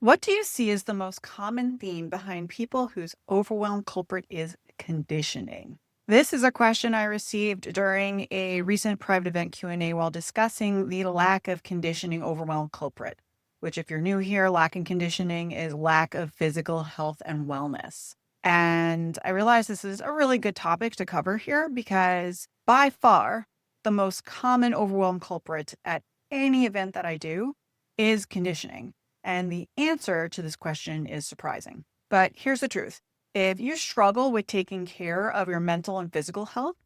What do you see as the most common theme behind people whose overwhelm culprit is conditioning? This is a question I received during a recent private event Q&A while discussing the lack of conditioning overwhelm culprit, which if you're new here, lack in conditioning is lack of physical health and wellness. And I realize this is a really good topic to cover here because by far the most common overwhelm culprit at any event that I do is conditioning. And the answer to this question is surprising. But here's the truth. If you struggle with taking care of your mental and physical health,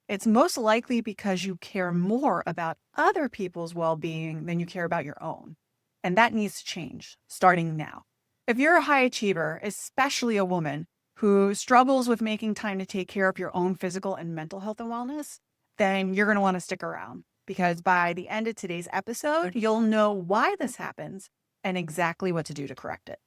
it's most likely because you care more about other people's well being than you care about your own. And that needs to change starting now. If you're a high achiever, especially a woman who struggles with making time to take care of your own physical and mental health and wellness, then you're going to want to stick around because by the end of today's episode, you'll know why this happens and exactly what to do to correct it.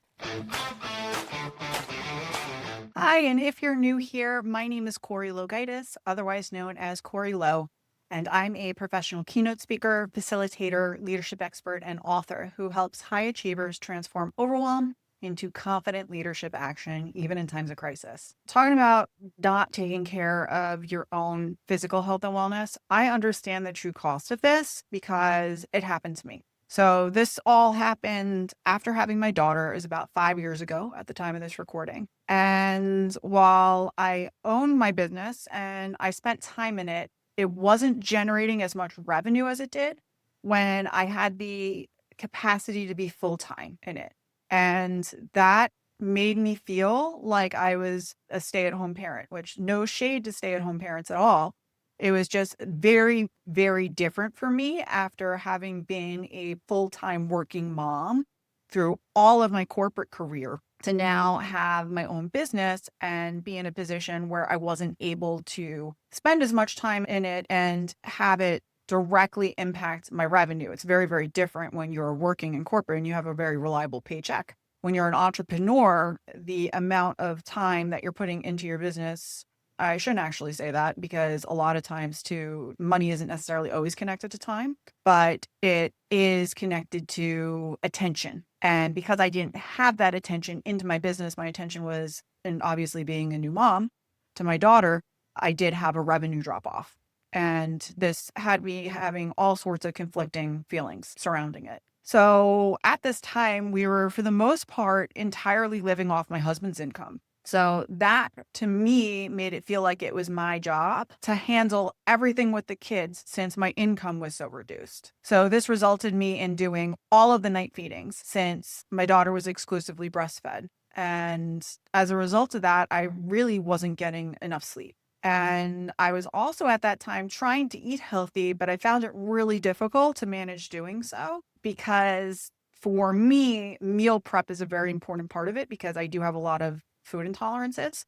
Hi, and if you're new here, my name is Corrie Logaitis, otherwise known as Corrie Low, and I'm a professional keynote speaker, facilitator, leadership expert, and author who helps high achievers transform overwhelm into confident leadership action, even in times of crisis. Talking about not taking care of your own physical health and wellness, I understand the true cost of this because it happened to me. So this all happened after having my daughter. It was about 5 years ago at the time of this recording. And while I owned my business and I spent time in it, it wasn't generating as much revenue as it did when I had the capacity to be full-time in it. And that made me feel like I was a stay-at-home parent, which no shade to stay-at-home parents at all. It was just very, very different for me after having been a full-time working mom through all of my corporate career to now have my own business and be in a position where I wasn't able to spend as much time in it and have it directly impact my revenue. It's very, very different when you're working in corporate and you have a very reliable paycheck. When you're an entrepreneur, the amount of time that you're putting into your business, I shouldn't actually say that because a lot of times too, money isn't necessarily always connected to time, but it is connected to attention. And because I didn't have that attention into my business, my attention was, and obviously being a new mom to my daughter, I did have a revenue drop off. And this had me having all sorts of conflicting feelings surrounding it. So at this time, we were, for the most part, entirely living off my husband's income. So that to me made it feel like it was my job to handle everything with the kids since my income was so reduced. So this resulted me in doing all of the night feedings since my daughter was exclusively breastfed. And as a result of that, I really wasn't getting enough sleep. And I was also at that time trying to eat healthy, but I found it really difficult to manage doing so because for me, meal prep is a very important part of it because I do have a lot of food intolerances.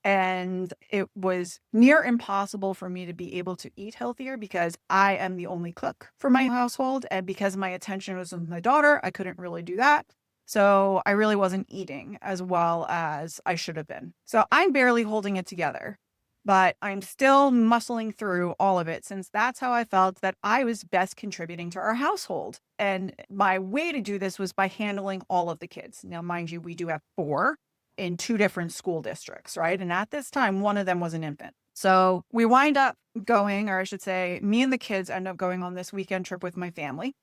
And it was near impossible for me to be able to eat healthier because I am the only cook for my household. And because my attention was with my daughter, I couldn't really do that. So I really wasn't eating as well as I should have been. So I'm barely holding it together, but I'm still muscling through all of it since that's how I felt that I was best contributing to our household. And my way to do this was by handling all of the kids. Now, mind you, we do have 4 in 2 different school districts, right? And at this time, one of them was an infant. So we wind up going, or I should say, me and the kids end up going on this weekend trip with my family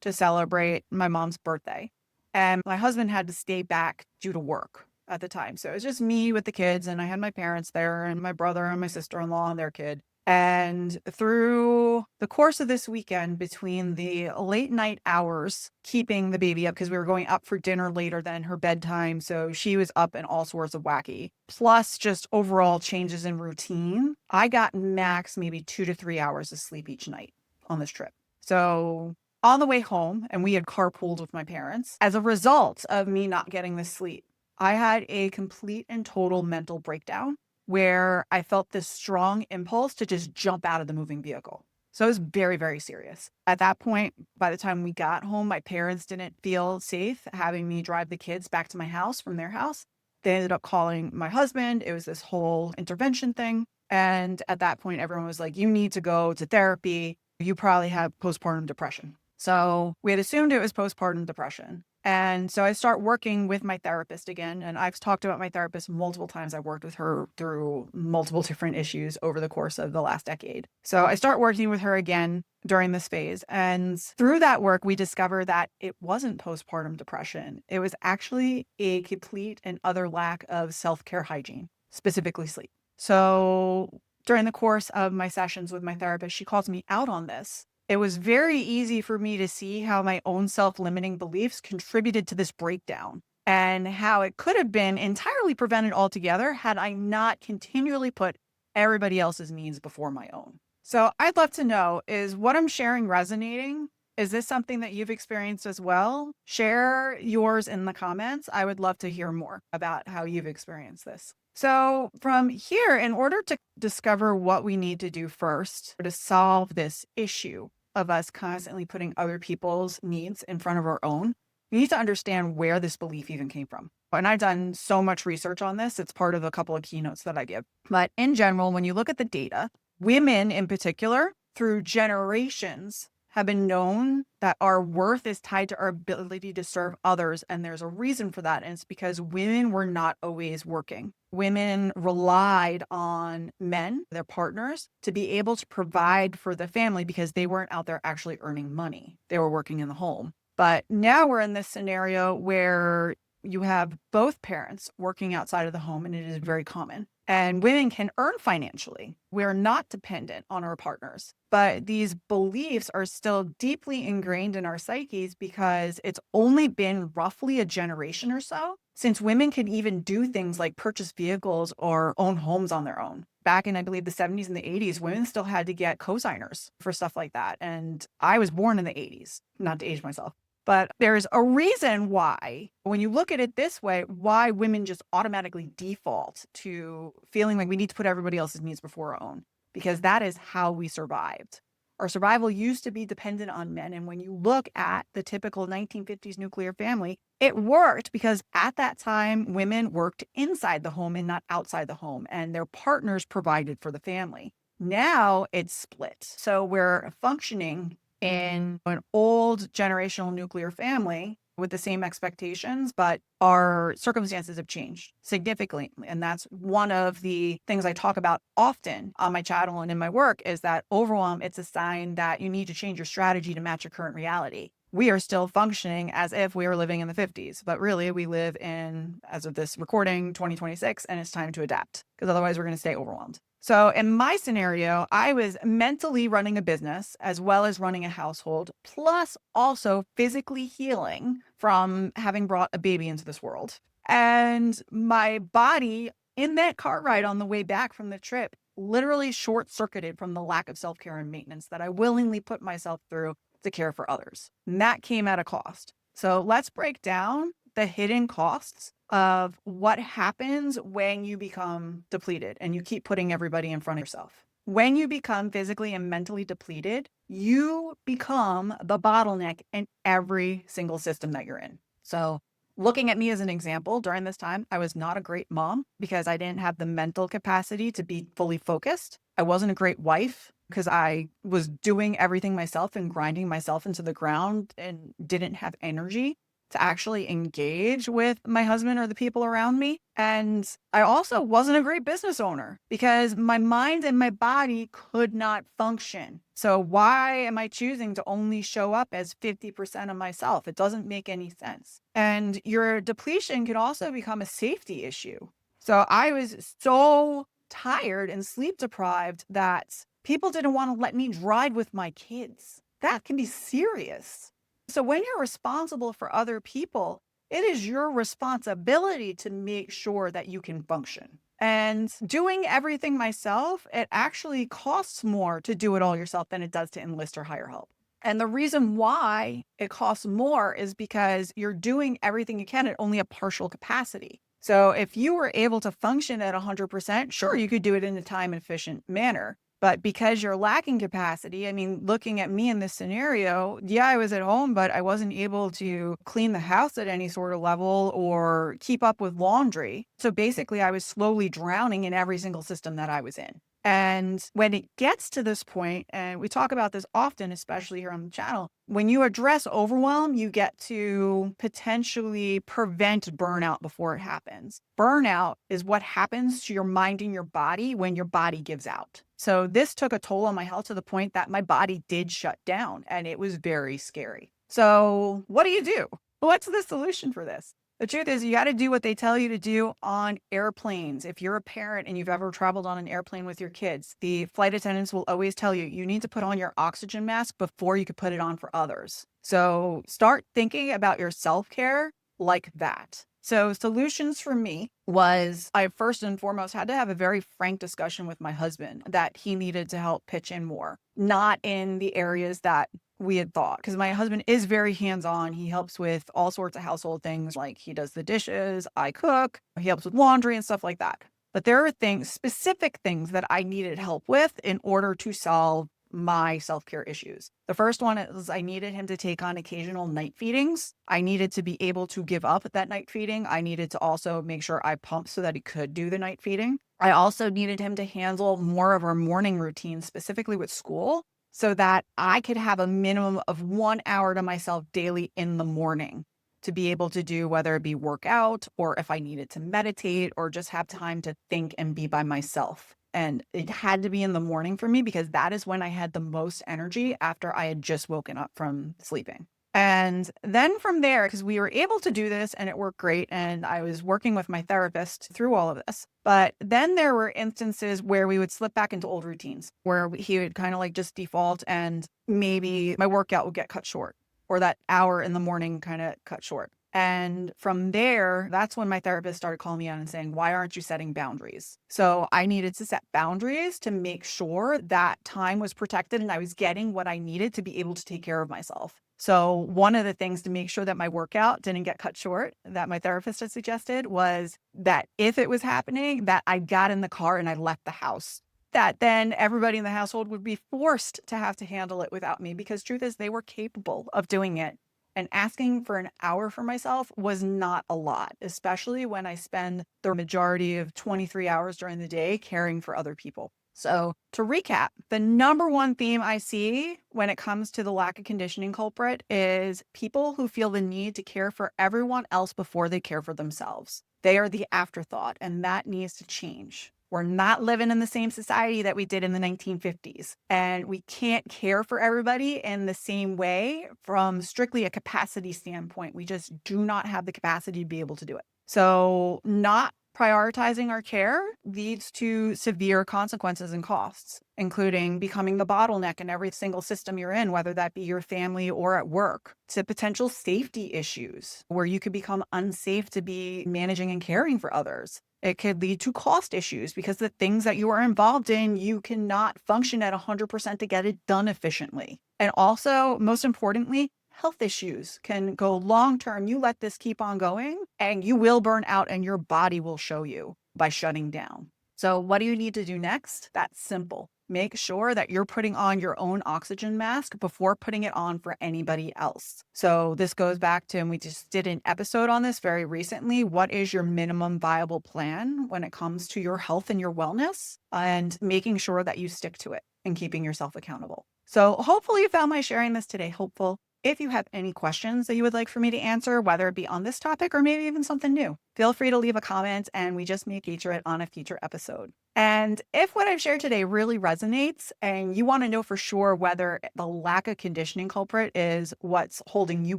to celebrate my mom's birthday. And my husband had to stay back due to work at the time. So it was just me with the kids, and I had my parents there and my brother and my sister-in-law and their kid. And through the course of this weekend, between the late night hours, keeping the baby up because we were going up for dinner later than her bedtime. So she was up in all sorts of wacky, plus just overall changes in routine. I got max maybe 2 to 3 hours of sleep each night on this trip. So on the way home, and we had carpooled with my parents, as a result of me not getting the sleep, I had a complete and total mental breakdown where I felt this strong impulse to just jump out of the moving vehicle. So it was very, very serious. At that point, by the time we got home, my parents didn't feel safe having me drive the kids back to my house from their house. They ended up calling my husband. It was this whole intervention thing. And at that point, everyone was like, you need to go to therapy. You probably have postpartum depression. So we had assumed it was postpartum depression. And so I start working with my therapist again. And I've talked about my therapist multiple times. I've worked with her through multiple different issues over the course of the last decade. So I start working with her again during this phase. And through that work, we discover that it wasn't postpartum depression. It was actually a complete and utter lack of self-care hygiene, specifically sleep. So during the course of my sessions with my therapist, she calls me out on this. It was very easy for me to see how my own self-limiting beliefs contributed to this breakdown and how it could have been entirely prevented altogether had I not continually put everybody else's needs before my own. So I'd love to know, is what I'm sharing resonating? Is this something that you've experienced as well? Share yours in the comments. I would love to hear more about how you've experienced this. So from here, in order to discover what we need to do first to solve this issue of us constantly putting other people's needs in front of our own, we need to understand where this belief even came from. And I've done so much research on this. It's part of a couple of keynotes that I give. But in general, when you look at the data, women in particular, through generations, have been known that our worth is tied to our ability to serve others. And there's a reason for that. And it's because women were not always working. Women relied on men, their partners, to be able to provide for the family because they weren't out there actually earning money. They were working in the home. But now we're in this scenario where you have both parents working outside of the home, and it is very common. And women can earn financially. We're not dependent on our partners. But these beliefs are still deeply ingrained in our psyches because it's only been roughly a generation or so since women can even do things like purchase vehicles or own homes on their own. Back in, I believe, the 70s and the 80s, women still had to get cosigners for stuff like that. And I was born in the 80s, not to age myself. But there's a reason why, when you look at it this way, why women just automatically default to feeling like we need to put everybody else's needs before our own, because that is how we survived. Our survival used to be dependent on men. And when you look at the typical 1950s nuclear family, it worked because at that time, women worked inside the home and not outside the home, and their partners provided for the family. Now it's split. So we're functioning in an old generational nuclear family with the same expectations, but our circumstances have changed significantly. And that's one of the things I talk about often on my channel and in my work is that overwhelm, it's a sign that you need to change your strategy to match your current reality. We are still functioning as if we were living in the 50s, but really we live in, as of this recording, 2026, and it's time to adapt because otherwise we're going to stay overwhelmed. So in my scenario, I was mentally running a business as well as running a household, plus also physically healing from having brought a baby into this world. And my body in that car ride on the way back from the trip literally short-circuited from the lack of self-care and maintenance that I willingly put myself through to care for others. And that came at a cost. So let's break down the hidden costs of what happens when you become depleted and you keep putting everybody in front of yourself. When you become physically and mentally depleted, you become the bottleneck in every single system that you're in. So looking at me as an example, during this time, I was not a great mom because I didn't have the mental capacity to be fully focused. I wasn't a great wife because I was doing everything myself and grinding myself into the ground and didn't have energy to actually engage with my husband or the people around me. And I also wasn't a great business owner because my mind and my body could not function. So why am I choosing to only show up as 50% of myself? It doesn't make any sense. And your depletion can also become a safety issue. So I was so tired and sleep deprived that people didn't want to let me ride with my kids. That can be serious. So when you're responsible for other people, it is your responsibility to make sure that you can function. And doing everything myself, it actually costs more to do it all yourself than it does to enlist or hire help. And the reason why it costs more is because you're doing everything you can at only a partial capacity. So if you were able to function at 100%, sure, you could do it in a time efficient manner. But because you're lacking capacity, I mean, looking at me in this scenario, yeah, I was at home, but I wasn't able to clean the house at any sort of level or keep up with laundry. So basically, I was slowly drowning in every single system that I was in. And when it gets to this point, and we talk about this often, especially here on the channel, when you address overwhelm, you get to potentially prevent burnout before it happens. Burnout is what happens to your mind and your body when your body gives out. So this took a toll on my health to the point that my body did shut down, and it was very scary. So what do? What's the solution for this? The truth is, you got to do what they tell you to do on airplanes. If you're a parent and you've ever traveled on an airplane with your kids, the flight attendants will always tell you, you need to put on your oxygen mask before you could put it on for others. So start thinking about your self-care like that. So solutions for me was I first and foremost had to have a very frank discussion with my husband that he needed to help pitch in more, not in the areas that we had thought, because my husband is very hands-on. He helps with all sorts of household things, like he does the dishes, I cook, he helps with laundry and stuff like that. But there are specific things that I needed help with in order to solve my self-care issues. The first one is I needed him to take on occasional night feedings. I needed to be able to give up that night feeding. I needed to also make sure I pumped so that he could do the night feeding. I also needed him to handle more of our morning routine, specifically with school, so that I could have a minimum of 1 hour to myself daily in the morning to be able to do, whether it be workout or if I needed to meditate or just have time to think and be by myself. And it had to be in the morning for me because that is when I had the most energy after I had just woken up from sleeping. And then from there, because we were able to do this and it worked great, and I was working with my therapist through all of this. But then there were instances where we would slip back into old routines where he would kind of like just default and maybe my workout would get cut short or that hour in the morning kind of cut short. And from there, that's when my therapist started calling me out and saying, why aren't you setting boundaries? So I needed to set boundaries to make sure that time was protected and I was getting what I needed to be able to take care of myself. So one of the things to make sure that my workout didn't get cut short that my therapist had suggested was that if it was happening, that I got in the car and I left the house. That then everybody in the household would be forced to have to handle it without me, because truth is they were capable of doing it. And asking for an hour for myself was not a lot, especially when I spend the majority of 23 hours during the day caring for other people. So to recap, the number one theme I see when it comes to the lack of conditioning culprit is people who feel the need to care for everyone else before they care for themselves. They are the afterthought, and that needs to change. We're not living in the same society that we did in the 1950s, and we can't care for everybody in the same way from strictly a capacity standpoint. We just do not have the capacity to be able to do it. So not prioritizing our care leads to severe consequences and costs, including becoming the bottleneck in every single system you're in, whether that be your family or at work, to potential safety issues where you could become unsafe to be managing and caring for others. It could lead to cost issues because the things that you are involved in, you cannot function at 100% to get it done efficiently. And also, most importantly, health issues can go long-term. You let this keep on going and you will burn out and your body will show you by shutting down. So what do you need to do next? That's simple. Make sure that you're putting on your own oxygen mask before putting it on for anybody else. So this goes back to, and we just did an episode on this very recently, what is your minimum viable plan when it comes to your health and your wellness, and making sure that you stick to it and keeping yourself accountable. So hopefully you found my sharing this today helpful. If you have any questions that you would like for me to answer, whether it be on this topic or maybe even something new, feel free to leave a comment and we just may feature it on a future episode. And if what I've shared today really resonates and you want to know for sure whether the lack of conditioning culprit is what's holding you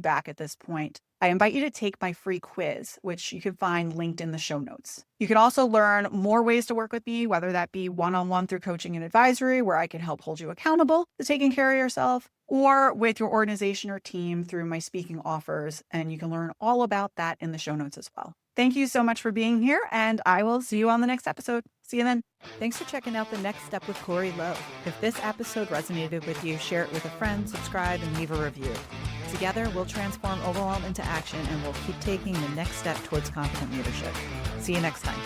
back at this point, I invite you to take my free quiz, which you can find linked in the show notes. You can also learn more ways to work with me, whether that be one-on-one through coaching and advisory, where I can help hold you accountable to taking care of yourself, or with your organization or team through my speaking offers. And you can learn all about that in the show notes as well. Thank you so much for being here, and I will see you on the next episode. See you then. Thanks for checking out The Next Step with Corrie Lowe. If this episode resonated with you, share it with a friend, subscribe, and leave a review. Together, we'll transform overwhelm into action, and we'll keep taking the next step towards confident leadership. See you next time.